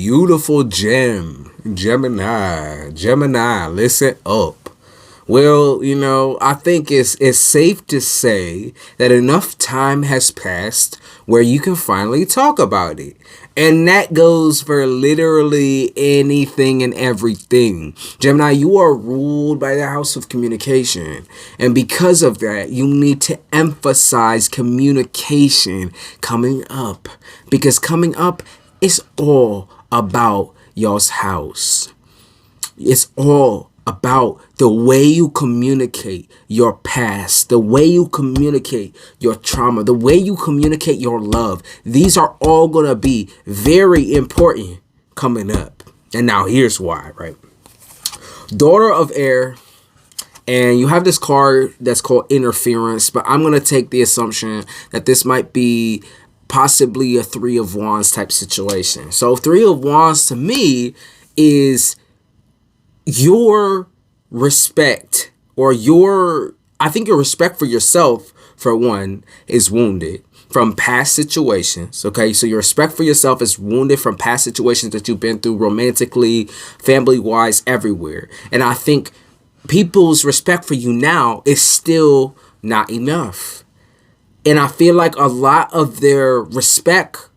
beautiful gem, Gemini, listen up. Well, I think it's safe to say that enough time has passed where you can finally talk about it. And that goes for literally anything and everything. Gemini, you are ruled by the house of communication. And because of that, you need to emphasize communication coming up. Because coming up is all about y'all's house. It's all about the way you communicate your past, the way you communicate your trauma, the way you communicate your love. These are all going to be very important coming up. And now here's why, right? Daughter of air, and you have this card that's called interference, but I'm going to take the assumption that this might be possibly a Three of Wands type situation. So Three of Wands to me is your respect, or I think your respect for yourself, for one, is wounded from past situations. Okay, so your respect for yourself is wounded from past situations that you've been through, romantically, family wise, everywhere. And I think people's respect for you now is still not enough. And I feel like a lot of their respect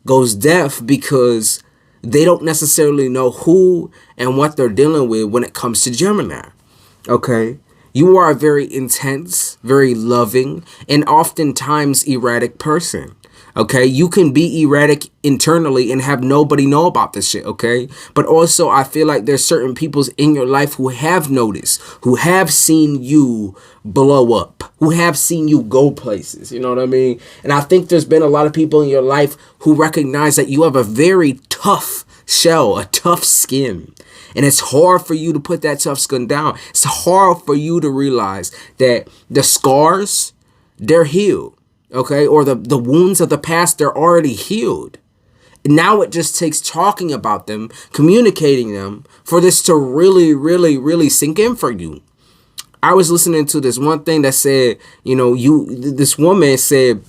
goes deaf because they don't necessarily know who and what they're dealing with when it comes to Gemini. Okay? You are a very intense, very loving, and oftentimes erratic person. Okay? You can be erratic internally and have nobody know about this shit. Okay? But also, I feel like there's certain people in your life who have noticed, who have seen you blow up, who have seen you go places. You know what I mean? And I think there's been a lot of people in your life who recognize that you have a very tough shell, a tough skin. And it's hard for you to put that tough skin down. It's hard for you to realize that the scars, they're healed. Okay? Or the wounds of the past, they're already healed. Now it just takes talking about them, communicating them, for this to really, really, really sink in for you. I was listening to this one thing that said, this woman said,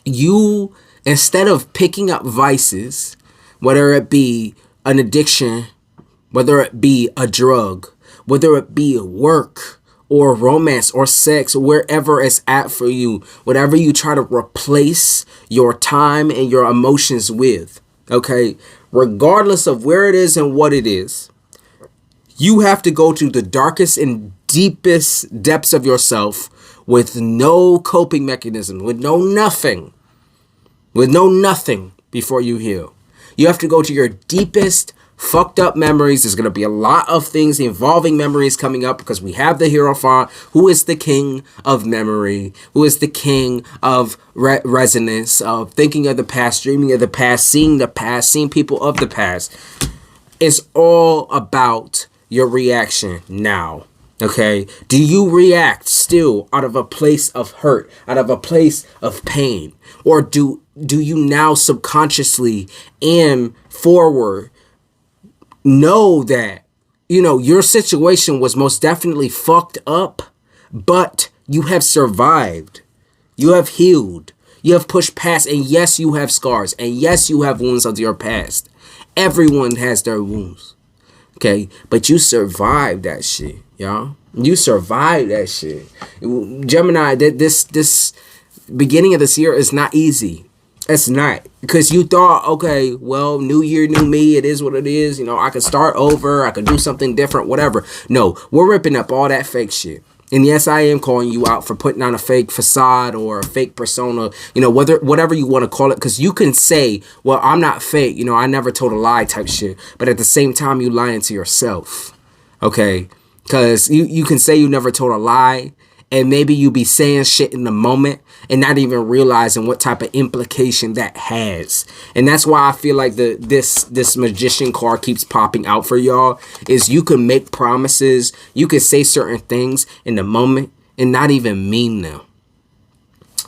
you, instead of picking up vices, whether it be an addiction, whether it be a drug, whether it be work or romance or sex, wherever it's at for you, whatever you try to replace your time and your emotions with, okay, regardless of where it is and what it is, you have to go to the darkest and deepest depths of yourself with no coping mechanism, with no nothing before you heal. You have to go to your deepest fucked up memories. There's going to be a lot of things involving memories coming up because we have the Hierophant, who is the king of memory, who is the king of resonance, of thinking of the past, dreaming of the past, seeing people of the past. It's all about your reaction now. Okay? Do you react still out of a place of hurt, out of a place of pain? Or do you now subconsciously and forward know that, your situation was most definitely fucked up, but you have survived. You have healed. You have pushed past, and yes, you have scars, and yes, you have wounds of your past. Everyone has their wounds. Okay? But you survived that shit, y'all. You survived that shit. Gemini, this beginning of this year is not easy. It's not. Because you thought, okay, well, new year, new me, it is what it is. I could start over. I could do something different, whatever. No, we're ripping up all that fake shit. And yes, I am calling you out for putting on a fake facade or a fake persona, whatever you want to call it. Because you can say, well, I'm not fake. I never told a lie type shit. But at the same time, you lying to yourself. Okay? Because you can say you never told a lie. And maybe you be saying shit in the moment and not even realizing what type of implication that has. And that's why I feel like this magician card keeps popping out for y'all. Is you can make promises, you can say certain things in the moment and not even mean them.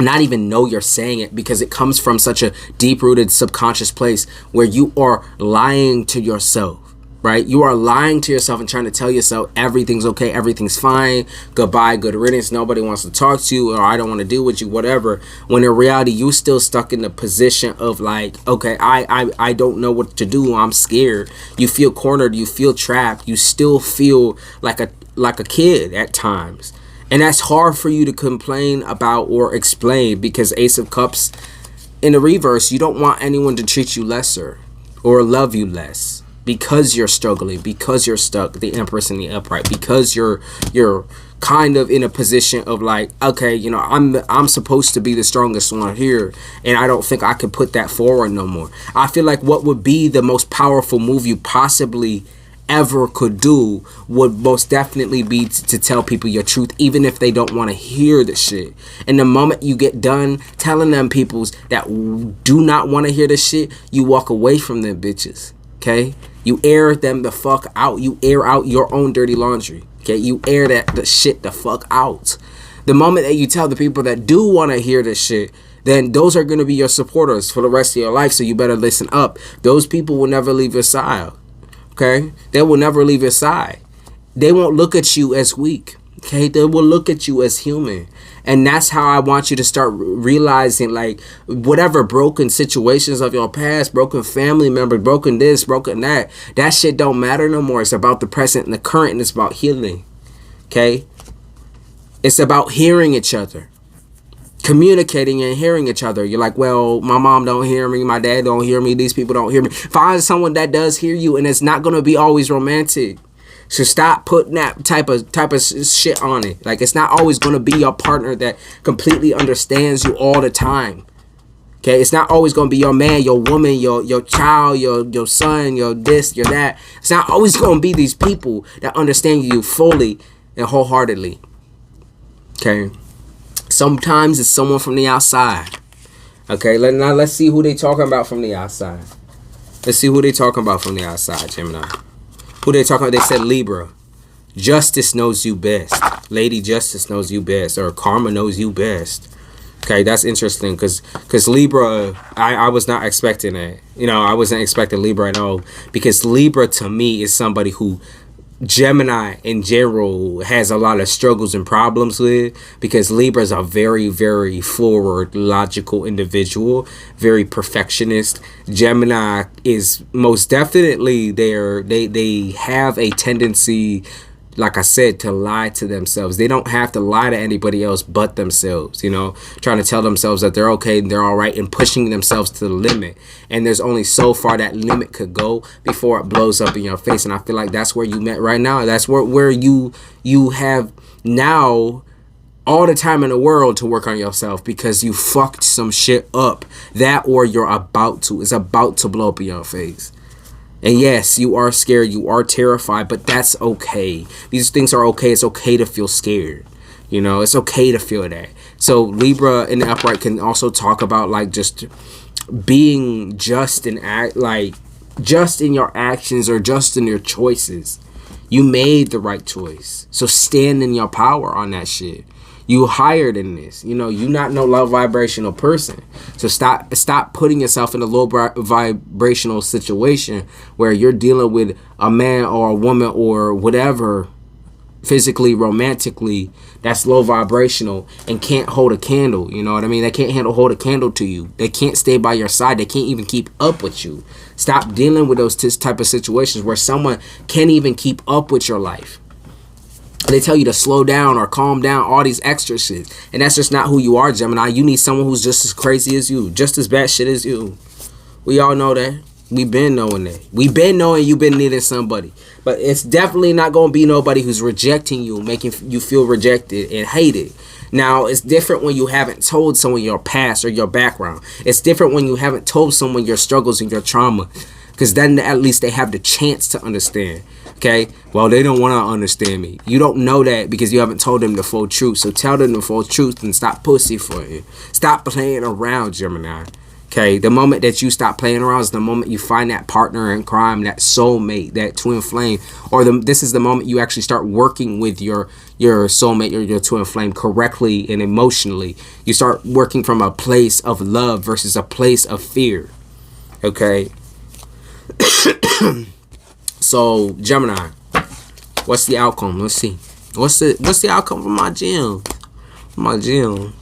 Not even know you're saying it because it comes from such a deep-rooted subconscious place where you are lying to yourself. right? You are lying to yourself and trying to tell yourself everything's okay, everything's fine, goodbye, good riddance, nobody wants to talk to you, or I don't want to deal with you, whatever. When in reality, you still stuck in the position of like, okay, I don't know what to do, I'm scared. You feel cornered, you feel trapped, you still feel like a kid at times. And that's hard for you to complain about or explain, because Ace of Cups in the reverse, you don't want anyone to treat you lesser or love you less, because you're struggling, because you're stuck, the Empress in the upright, because you're kind of in a position of like, okay, you know, I'm supposed to be the strongest one here, and I don't think I could put that forward no more. I feel like what would be the most powerful move you possibly ever could do would most definitely be to tell people your truth, even if they don't want to hear the shit. And the moment you get done telling them peoples that do not want to hear the shit, you walk away from them bitches. Okay, you air them the fuck out. You air out your own dirty laundry. Okay, you air the shit the fuck out. The moment that you tell the people that do want to hear this shit, then those are going to be your supporters for the rest of your life. So you better listen up. Those people will never leave your side. Okay, they will never leave your side. They won't look at you as weak. Okay, they will look at you as human. And that's how I want you to start realizing, like, whatever broken situations of your past, broken family members, broken this, broken that, that shit don't matter no more. It's about the present and the current, and it's about healing. Okay? It's about hearing each other, communicating and hearing each other. You're like, well, my mom don't hear me, my dad don't hear me, these people don't hear me. Find someone that does hear you, and it's not going to be always romantic. So stop putting that type of shit on it. Like, it's not always going to be your partner that completely understands you all the time. Okay, it's not always going to be your man, your woman, your child, your son, your this, your that. It's not always going to be these people that understand you fully and wholeheartedly. Okay, sometimes it's someone from the outside. Okay, let's see who they talking about from the outside. Let's see who they talking about from the outside, Gemini. Who they talking about? They said Libra. Justice knows you best. Lady Justice knows you best. Or Karma knows you best. Okay, that's interesting. Because Libra, I was not expecting that. You know, I wasn't expecting Libra at all. Because Libra, to me, is somebody who Gemini in general has a lot of struggles and problems with, because Libras are very, very forward, logical individual, very perfectionist. Gemini is most definitely they have a tendency, like I said, to lie to themselves. They don't have to lie to anybody else but themselves, you know, trying to tell themselves that they're okay and they're all right, and pushing themselves to the limit. And there's only so far that limit could go before it blows up in your face. And I feel like that's where you met right now. That's where you have now all the time in the world to work on yourself, because you fucked some shit up. That, or you're about to. It's about to blow up in your face. And yes, you are scared, you are terrified, but that's okay. These things are okay. It's okay to feel scared. You know, it's okay to feel that. So Libra in the upright can also talk about like just being just in just in your actions, or just in your choices. You made the right choice. So stand in your power on that shit. You higher than this. You know, you not no low vibrational person. So stop putting yourself in a low vibrational situation where you're dealing with a man or a woman or whatever, physically, romantically, that's low vibrational and can't hold a candle. You know what I mean? They can't hold a candle to you. They can't stay by your side. They can't even keep up with you. Stop dealing with those type of situations where someone can't even keep up with your life. They tell you to slow down or calm down, all these extra shit. And that's just not who you are, Gemini. You need someone who's just as crazy as you, just as bad shit as you. We all know that. We've been knowing that. We've been knowing you've been needing somebody. But it's definitely not going to be nobody who's rejecting you, making you feel rejected and hated. Now, it's different when you haven't told someone your past or your background. It's different when you haven't told someone your struggles and your trauma. Because then at least they have the chance to understand. Okay? Well, they don't want to understand me. You don't know that because you haven't told them the full truth. So tell them the full truth and stop pussyfooting. Stop playing around, Gemini. Okay? The moment that you stop playing around is the moment you find that partner in crime, that soulmate, that twin flame. Or this is the moment you actually start working with your soulmate or your twin flame correctly and emotionally. You start working from a place of love versus a place of fear. Okay? So Gemini, what's the outcome? Let's see. What's the outcome for my gem? My gem.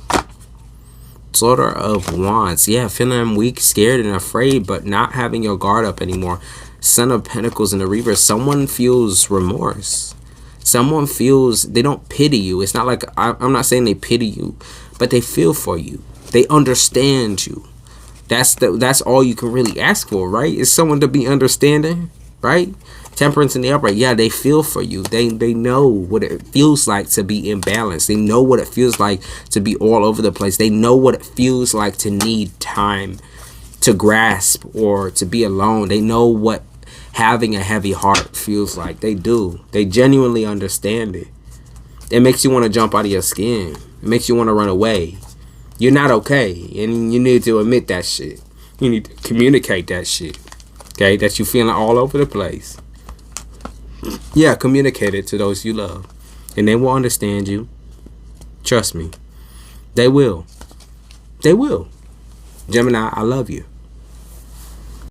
Daughter of Wands. Yeah, feeling weak, scared, and afraid, but not having your guard up anymore. Son of Pentacles in the reverse. Someone feels remorse. Someone feels, they don't pity you. It's not like, I'm not saying they pity you, but they feel for you. They understand you. That's all you can really ask for, right? Is someone to be understanding, right? Temperance in the upright. Yeah, they feel for you. They know what it feels like to be imbalanced. They know what it feels like to be all over the place. They know what it feels like to need time to grasp or to be alone. They know what having a heavy heart feels like. They do. They genuinely understand it. It makes you want to jump out of your skin. It makes you want to run away. You're not okay, and you need to admit that shit. You need to communicate that shit. Okay, that you feeling all over the place. Yeah, communicate it to those you love, and they will understand you. Trust me, they will. They will. Gemini, I love you.